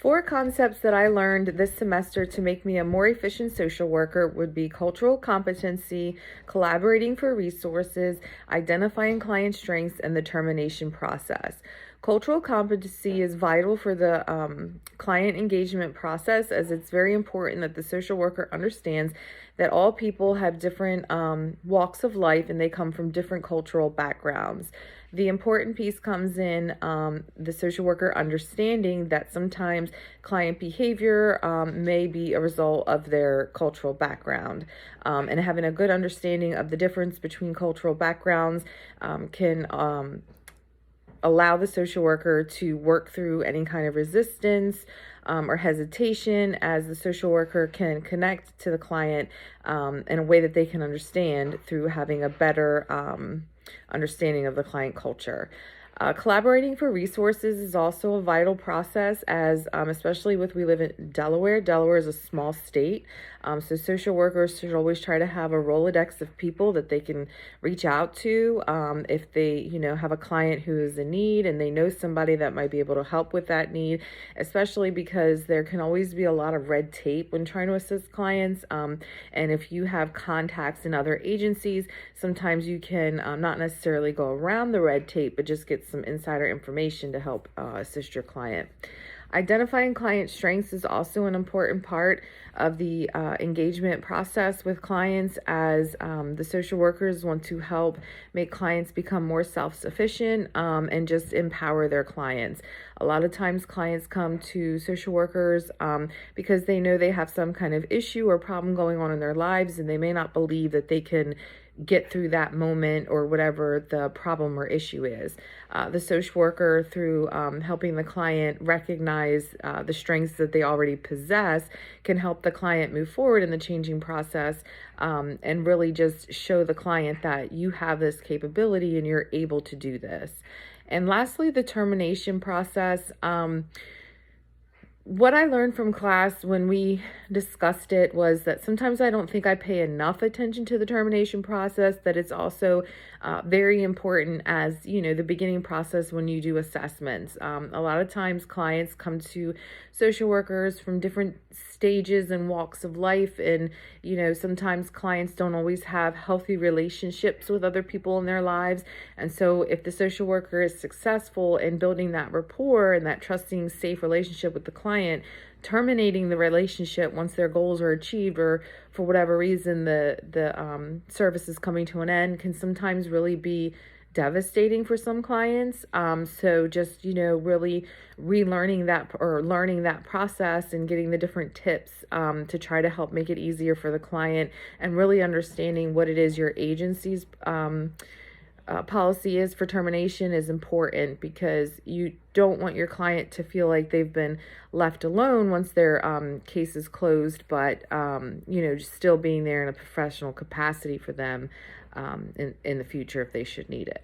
Four concepts that I learned this semester to make me a more efficient social worker would be cultural competency, collaborating for resources, identifying client strengths, and the termination process. Cultural competency is vital for the client engagement process, as it's very important that the social worker understands that all people have different walks of life and they come from different cultural backgrounds. The important piece comes in the social worker understanding that sometimes client behavior may be a result of their cultural background. And having a good understanding of the difference between cultural backgrounds can allow the social worker to work through any kind of resistance or hesitation, as the social worker can connect to the client in a way that they can understand through having a better understanding of the client culture. Collaborating for resources is also a vital process, as especially with we live in Delaware. Delaware is a small state, so social workers should always try to have a Rolodex of people that they can reach out to if they, have a client who is in need and they know somebody that might be able to help with that need, especially because there can always be a lot of red tape when trying to assist clients. And if you have contacts in other agencies, sometimes you can not necessarily go around the red tape, but just get some insider information to help assist your client. Identifying client strengths is also an important part of the engagement process with clients, as the social workers want to help make clients become more self-sufficient and just empower their clients. A lot of times clients come to social workers because they know they have some kind of issue or problem going on in their lives, and they may not believe that they can get through that moment or whatever the problem or issue is. The social worker, through helping the client recognize the strengths that they already possess, can help the client move forward in the changing process and really just show the client that you have this capability and you're able to do this. And lastly, the termination process. What I learned from class when we discussed it was that sometimes I don't think I pay enough attention to the termination process, that it's also very important as, the beginning process when you do assessments. A lot of times clients come to social workers from different stages and walks of life, and, sometimes clients don't always have healthy relationships with other people in their lives. And so if the social worker is successful in building that rapport and that trusting, safe relationship with the client, terminating the relationship once their goals are achieved, or for whatever reason the service is coming to an end, can sometimes really be devastating for some clients. So just, really relearning that or learning that process and getting the different tips to try to help make it easier for the client, and really understanding what it is your agency's policy is for termination is important, because you don't want your client to feel like they've been left alone once their case is closed, but just still being there in a professional capacity for them in the future if they should need it.